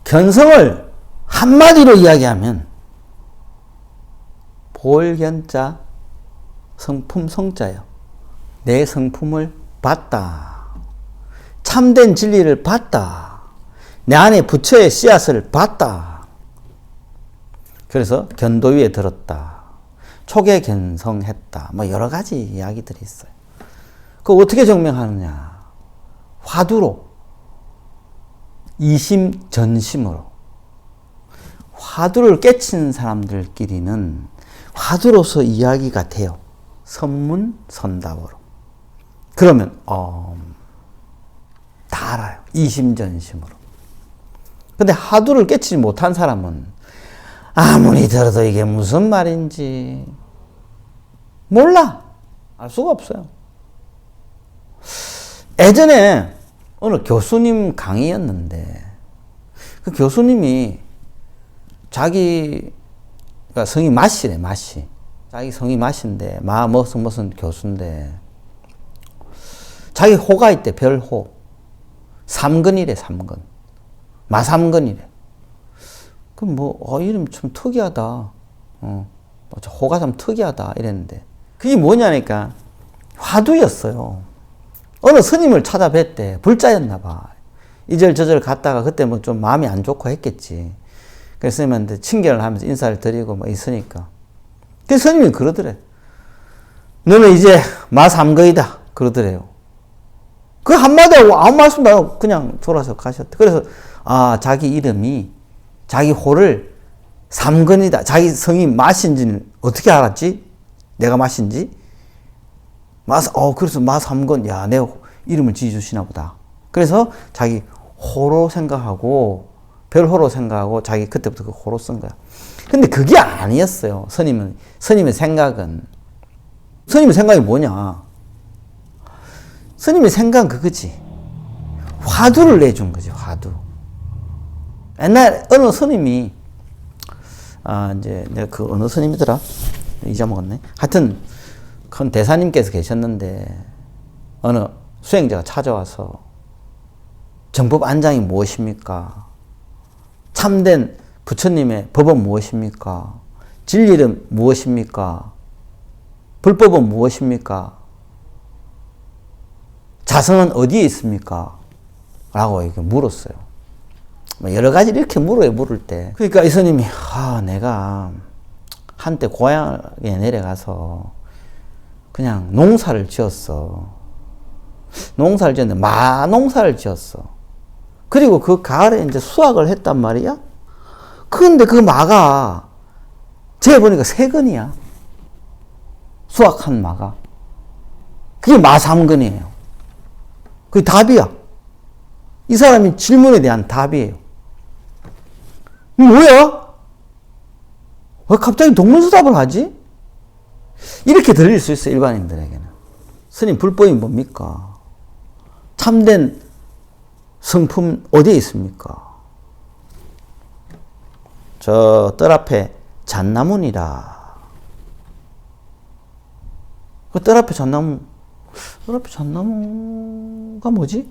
견성을 한마디로 이야기하면 볼견자 성품 성자예요. 내 성품을 봤다. 참된 진리를 봤다. 내 안에 부처의 씨앗을 봤다. 그래서 견도 위에 들었다. 촉에 견성했다. 뭐 여러 가지 이야기들이 있어요. 그거 어떻게 증명하느냐? 화두로, 이심전심으로. 화두를 깨친 사람들끼리는 화두로서 이야기가 돼요. 선문선답으로. 그러면 다 알아요. 이심전심으로. 근데 화두를 깨치지 못한 사람은 아무리 들어도 이게 무슨 말인지 몰라. 알 수가 없어요. 예전에 어느 교수님 강의였는데 그 교수님이 자기가 성이 마씨래, 마씨. 자기 성이 마씨인데 무슨 교수인데 자기 호가 있대, 별호. 삼근이래, 삼근. 마삼근이래. 그럼 이름 좀 특이하다. 호가 좀 특이하다. 이랬는데. 그게 뭐냐니까, 화두였어요. 어느 스님을 찾아뵀대. 불자였나봐. 이절저절 갔다가 그때 좀 마음이 안 좋고 했겠지. 그래서 스님한테 친견을 하면서 인사를 드리고 있으니까. 그래서 스님이 그러더래. 너는 이제 마삼거이다. 그러더래요. 그 한마디 하고 아무 말씀도 안 하고 그냥 돌아서 가셨대. 그래서, 자기 이름이, 자기 호를 삼근이다. 자기 성이 마신지는 어떻게 알았지? 내가 마신지? 그래서 마삼근. 야, 내 이름을 지어주시나 보다. 그래서 자기 호로 생각하고, 별호로 생각하고, 자기 그때부터 그 호로 쓴 거야. 근데 그게 아니었어요. 스님의 생각은. 스님의 생각이 뭐냐? 스님의 생각은 그거지. 화두를 내준 거지, 화두. 옛날 어느 스님이, 이제 내가 그 어느 스님이더라? 잊어먹었네. 하여튼, 큰 대사님께서 계셨는데, 어느 수행자가 찾아와서, 정법 안장이 무엇입니까? 참된 부처님의 법은 무엇입니까? 진리는 무엇입니까? 불법은 무엇입니까? 자성은 어디에 있습니까? 라고 이렇게 물었어요. 여러 가지 이렇게 물을 때. 그러니까 이 스님이, 내가 한때 고향에 내려가서 그냥 농사를 지었어. 농사를 지었는데, 마농사를 지었어. 그리고 그 가을에 이제 수확을 했단 말이야? 근데 그 마가, 재보니까 3근이야. 수확한 마가. 그게 마삼근이에요. 그게 답이야. 이 사람이 질문에 대한 답이에요. 뭐야? 왜 갑자기 동문서답을 하지? 이렇게 들릴 수 있어요, 일반인들에게는. 스님, 불법이 뭡니까? 참된 성품 어디에 있습니까? 저 뜰 앞에 잣나무니라. 그 뜰 앞에 잣나무가 뭐지?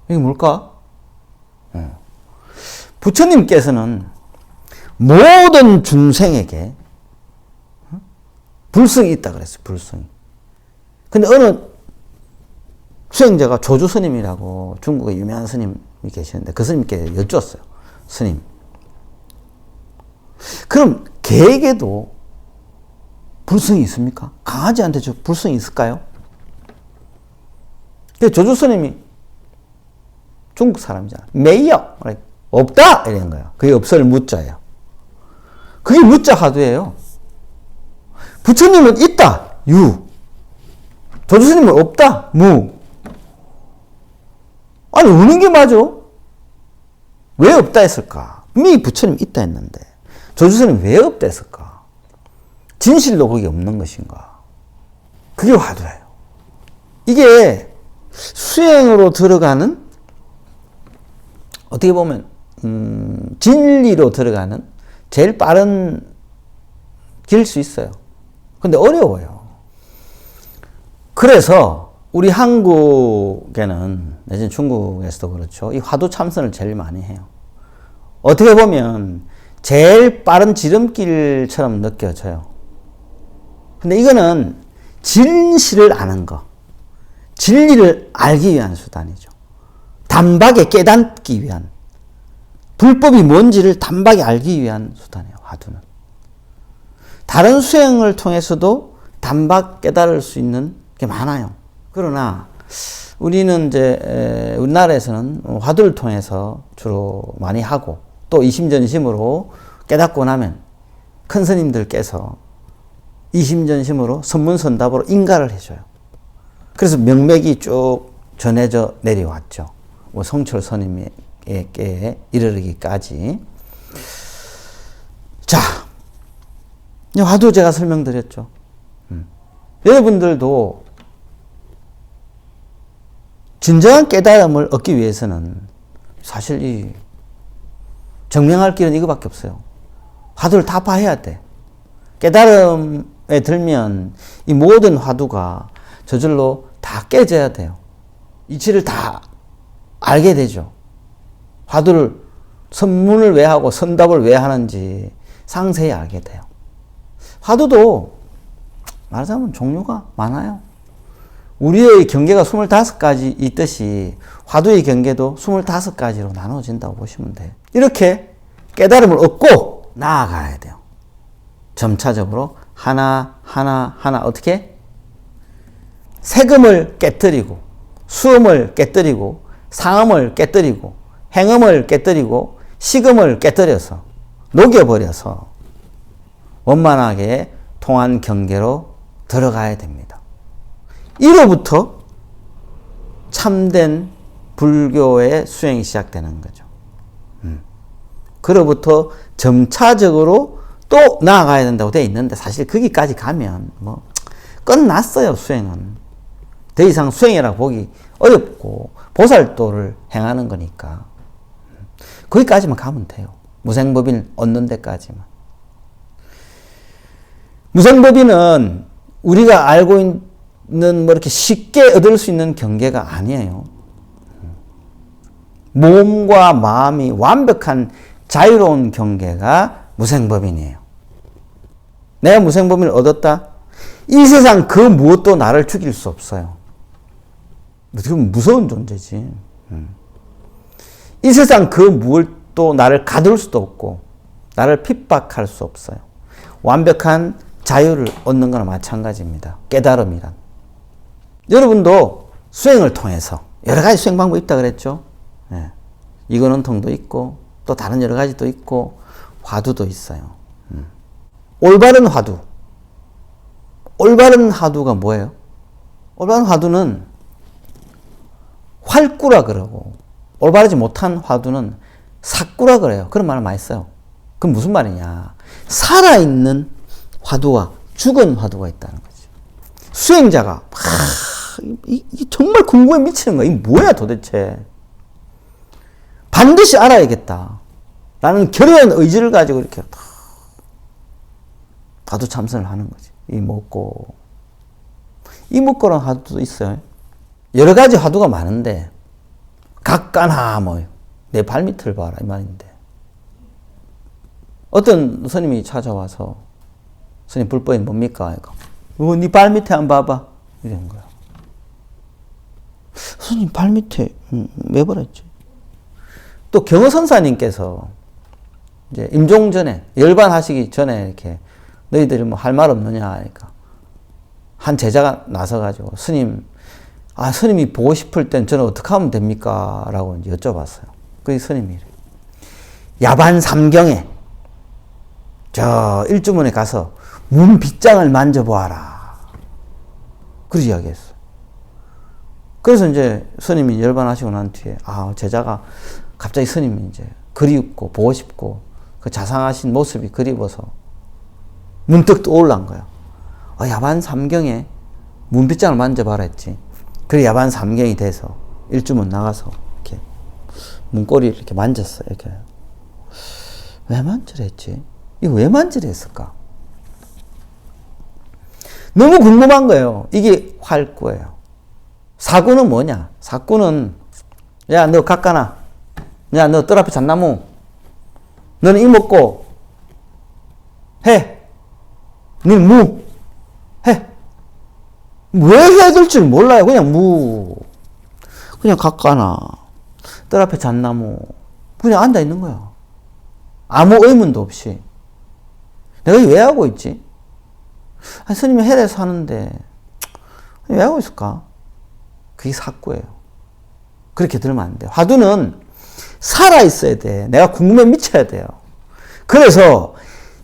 이게 뭘까? 부처님께서는 모든 중생에게 불성이 있다 그랬어요, 불성이. 근데 어느 수행자가 조주 스님이라고 중국의 유명한 스님이 계시는데 그 스님께 여쭈었어요. 스님, 그럼 개에게도 불성이 있습니까? 강아지한테 저 불성이 있을까요? 조주 스님이 중국 사람이잖아. 매여. 없다! 이런 거야. 그게 없을 무자예요. 그게 무자 화두예요. 부처님은 있다. 유. 조주 스님은 없다. 무. 아니, 우는 게 맞아? 왜 없다 했을까? 분명히 부처님 있다 했는데 조주 스님 왜 없다 했을까? 진실로 거기 없는 것인가? 그게 화두예요. 이게 수행으로 들어가는, 어떻게 보면 진리로 들어가는 제일 빠른 길 수 있어요. 근데 어려워요. 그래서 우리 한국에는 내지는 중국에서도 그렇죠. 이 화두 참선을 제일 많이 해요. 어떻게 보면 제일 빠른 지름길처럼 느껴져요. 근데 이거는 진실을 아는 거, 진리를 알기 위한 수단이죠. 단박에 깨닫기 위한, 불법이 뭔지를 단박에 알기 위한 수단이에요, 화두는. 다른 수행을 통해서도 단박 깨달을 수 있는 게 많아요. 그러나 우리는 이제 우리나라에서는 화두를 통해서 주로 많이 하고, 또 이심전심으로 깨닫고 나면 큰 스님들께서 이심전심으로 선문선답으로 인가를 해줘요. 그래서 명맥이 쭉 전해져 내려왔죠. 뭐 성철 스님에게 이르기까지. 자, 화두 제가 설명드렸죠. 여러분들도 진정한 깨달음을 얻기 위해서는 사실 이 증명할 길은 이거밖에 없어요. 화두를 다 봐야 돼. 깨달음에 들면 이 모든 화두가 저절로 다 깨져야 돼요. 이치를 다 알게 되죠. 화두를 선문을 왜 하고 선답을 왜 하는지 상세히 알게 돼요. 화두도 말하자면 종류가 많아요. 우리의 경계가 25가지 있듯이 화두의 경계도 25가지로 나눠진다고 보시면 돼요. 이렇게 깨달음을 얻고 나아가야 돼요. 점차적으로 하나 어떻게? 세금을 깨뜨리고 수음을 깨뜨리고 상음을 깨뜨리고 행음을 깨뜨리고 식음을 깨뜨려서 녹여버려서 원만하게 통한 경계로 들어가야 됩니다. 이로부터 참된 불교의 수행이 시작되는 거죠. 그로부터 점차적으로 또 나아가야 된다고 되어 있는데 사실 거기까지 가면 뭐 끝났어요. 수행은 더 이상 수행이라고 보기 어렵고 보살도를 행하는 거니까 거기까지만 가면 돼요. 무생법인 얻는 데까지만. 무생법인은 우리가 알고 있는 뭐 이렇게 쉽게 얻을 수 있는 경계가 아니에요. 몸과 마음이 완벽한 자유로운 경계가 무생법인이에요. 내가 무생법인을 얻었다? 이 세상 그 무엇도 나를 죽일 수 없어요. 그건 무서운 존재지. 이 세상 그 무엇도 나를 가둘 수도 없고 나를 핍박할 수 없어요. 완벽한 자유를 얻는 거나 마찬가지입니다. 깨달음이란. 여러분도 수행을 통해서 여러 가지 수행 방법이 있다 그랬죠. 네. 이거는통도 있고 또 다른 여러 가지도 있고 화두도 있어요. 올바른 화두. 올바른 화두가 뭐예요? 올바른 화두는 활구라 그러고 올바르지 못한 화두는 삭구라 그래요. 그런 말을 많이 써요. 그럼 무슨 말이냐? 살아있는 화두와 죽은 화두가 있다는 거죠. 수행자가 이 정말 궁금해 미치는 거야. 이게 뭐야 도대체? 반드시 알아야겠다. 라는 결연한 의지를 가지고 이렇게 화두 참선을 하는 거지. 이 먹고란 화두도 있어요. 여러 가지 화두가 많은데 각가나 내 발밑을 봐라 이 말인데 어떤 스님이 찾아와서 스님 불법이 뭡니까? 네 발밑에 한번 봐봐 이런 거야. 스님 발밑에 왜 버렸지? 또 경허선사님께서 이제 임종 전에 열반하시기 전에 이렇게 너희들이 뭐 할 말 없느냐 하니까 한 제자가 나서가지고 스님이 보고 싶을 땐 저는 어떻게 하면 됩니까? 라고 이제 여쭤봤어요. 그 스님이 야반 삼경에 저 일주문에 가서 문 빗장을 만져보아라. 그렇게 이야기했어요. 그래서 이제 스님이 열반하시고 난 뒤에 제자가 갑자기 스님이 이제 그리웠고 보고 싶고 그 자상하신 모습이 그리워서 문득 떠올란 거야. 야반 삼경에 문빗장을 만져봐라 했지. 그래 야반 삼경이 돼서 일주문 나가서 이렇게 문고리를 이렇게 만졌어요. 이렇게 왜 만지라 했지? 이거 왜 만지라 했을까? 너무 궁금한 거예요. 이게 활구예요. 사구는 뭐냐? 사구는, 야, 너 깎아놔. 야, 너 뜰 앞에 잣나무. 너는 이 먹고, 해. 너는 무. 해. 왜 해야 될 줄 몰라요. 그냥 그냥 깎아놔. 뜰 앞에 잣나무. 그냥 앉아 있는 거야. 아무 의문도 없이. 내가 왜 하고 있지? 아니, 스님이 헬에서 하는데, 왜 하고 있을까? 그게 사구예요. 그렇게 들으면 안 돼. 화두는 살아있어야 돼. 내가 궁금해 미쳐야 돼요. 그래서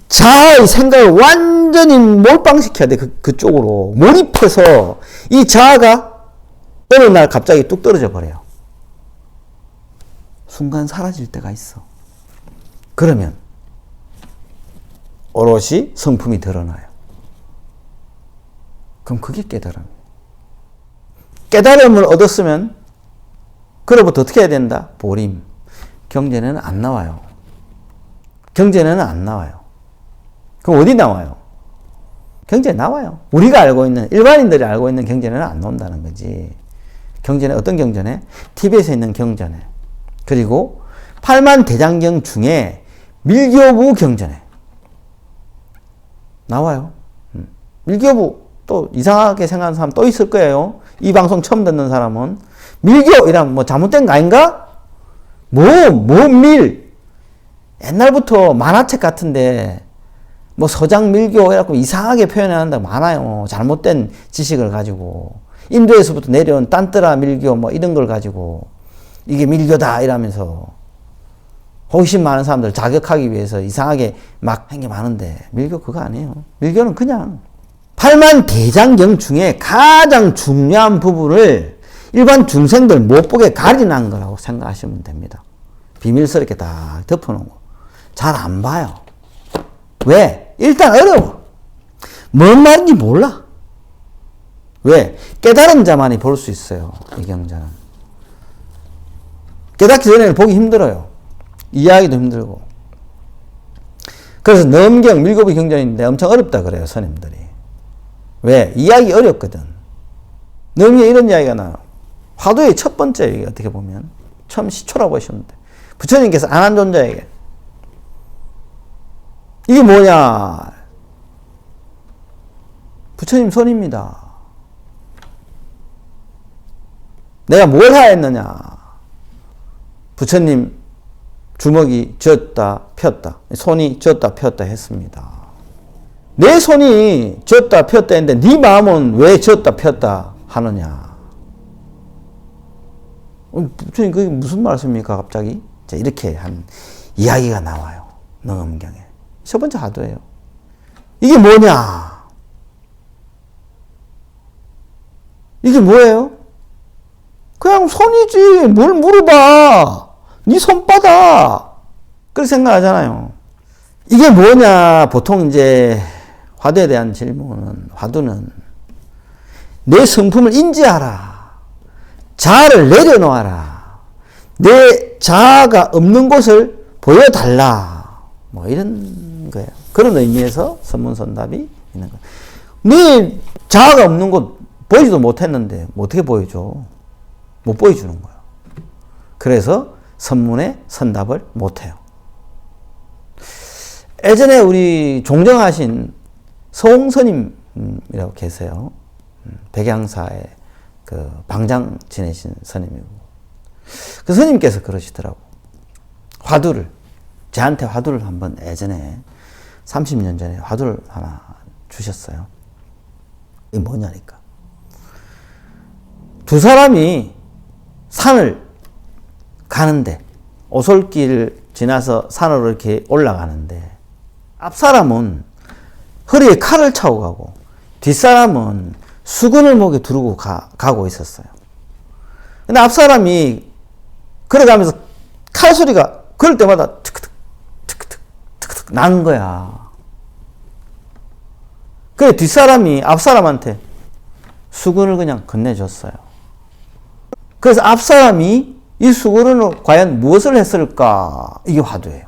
자아의 생각을 완전히 몰빵시켜야 돼. 그쪽으로. 몰입해서 이 자아가 어느 날 갑자기 뚝 떨어져 버려요. 순간 사라질 때가 있어. 그러면 오롯이 성품이 드러나요. 그럼 그게 깨달음이에요. 깨달음을 얻었으면 그로부터 어떻게 해야 된다? 보림. 경전에는 안 나와요. 경전에는 안 나와요. 그럼 어디 나와요? 경전에 나와요. 우리가 알고 있는, 일반인들이 알고 있는 경전에는 안 나온다는 거지. 경전에, 어떤 경전에? TV에서 있는 경전에. 그리고 팔만대장경 중에 밀교부 경전에 나와요. 밀교부, 또 이상하게 생각하는 사람 또 있을 거예요. 이 방송 처음 듣는 사람은 밀교 이러면 뭐 잘못된 거 아닌가? 밀 옛날부터 만화책 같은데 뭐 서장 밀교 해갖고 이상하게 표현한다 많아요. 잘못된 지식을 가지고 인도에서부터 내려온 딴뜨라 밀교 뭐 이런 걸 가지고 이게 밀교다 이러면서 호기심 많은 사람들 자극하기 위해서 이상하게 막 한 게 많은데 밀교 그거 아니에요. 밀교는 그냥 팔만대장경 중에 가장 중요한 부분을 일반 중생들 못 보게 가리난 거라고 생각하시면 됩니다. 비밀스럽게 딱 덮어놓은 거. 잘 안 봐요. 왜? 일단 어려워. 뭔 말인지 몰라. 왜? 깨달은 자만이 볼 수 있어요. 이 경전은. 깨닫기 전에는 보기 힘들어요. 이해하기도 힘들고. 그래서 넘경, 밀고비 경전인데 엄청 어렵다 그래요. 스님들이. 왜? 이해하기 어렵거든. 넘경에 이런 이야기가 나와요. 화두의 첫 번째 얘기 어떻게 보면 처음 시초라고 보시면 돼. 부처님께서 안한존자에게 이게 뭐냐? 부처님 손입니다. 내가 뭘 하였느냐? 부처님 주먹이 쥐었다 폈다. 손이 쥐었다 폈다 했습니다. 내 손이 쥐었다 폈다 했는데 네 마음은 왜 쥐었다 폈다 하느냐? 부처님 그게 무슨 말씀입니까 갑자기? 자, 이렇게 한 이야기가 나와요. 능엄경에. 첫 번째 화두예요. 이게 뭐냐? 이게 뭐예요? 그냥 손이지. 뭘 물어봐. 네 손바닥. 그렇게 생각하잖아요. 이게 뭐냐? 보통 이제 화두에 대한 질문은, 화두는 내 성품을 인지하라. 자아를 내려놓아라. 내 자아가 없는 곳을 보여달라. 뭐 이런 거예요. 그런 의미에서 선문선답이 있는 거예요. 네 자아가 없는 곳 보이지도 못했는데 뭐 어떻게 보여줘? 못 보여주는 거예요. 그래서 선문에 선답을 못해요. 예전에 우리 종정하신 서홍스님이라고 계세요. 백양사의 그 방장 지내신 스님이고. 그 스님께서 그러시더라고. 화두를, 저한테 화두를 한번 예전에 30년 전에 화두를 하나 주셨어요. 이게 뭐냐니까. 두 사람이 산을 가는데, 오솔길을 지나서 산으로 이렇게 올라가는데, 앞사람은 허리에 칼을 차고 가고, 뒷사람은 수건을 목에 두르고 가고 있었어요. 근데 앞사람이 걸어가면서 칼 소리가 그럴 때마다 툭툭, 툭툭, 툭툭 나는 거야. 그래, 뒷사람이 앞사람한테 수건을 그냥 건네줬어요. 그래서 앞사람이 이 수건으로 과연 무엇을 했을까? 이게 화두예요.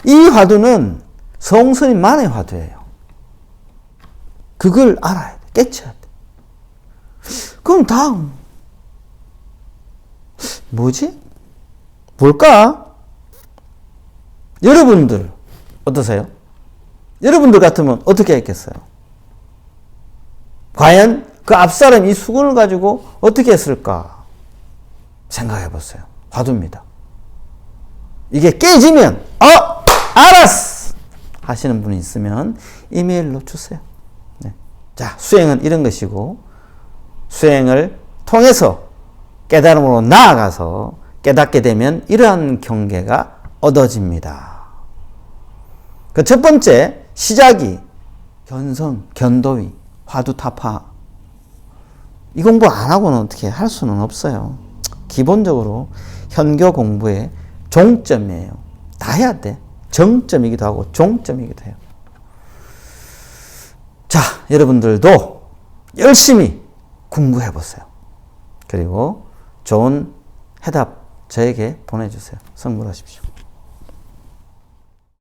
이 화두는 성스님만의 화두예요. 그걸 알아야 돼. 깨쳐야 돼. 그럼 다음 뭐지? 뭘까? 여러분들 어떠세요? 여러분들 같으면 어떻게 했겠어요? 과연 그 앞사람 이 수건을 가지고 어떻게 했을까? 생각해 보세요. 화두입니다. 이게 깨지면 알았어! 하시는 분이 있으면 이메일로 주세요. 네. 자, 수행은 이런 것이고 수행을 통해서 깨달음으로 나아가서 깨닫게 되면 이러한 경계가 얻어집니다. 그 첫 번째 시작이 견성, 견도위, 화두타파. 이 공부 안 하고는 어떻게 할 수는 없어요. 기본적으로 현교 공부의 종점이에요. 다 해야 돼. 정점이기도 하고 종점이기도 해요. 자, 여러분들도 열심히 공부해 보세요. 그리고 좋은 해답 저에게 보내주세요. 성불하십시오.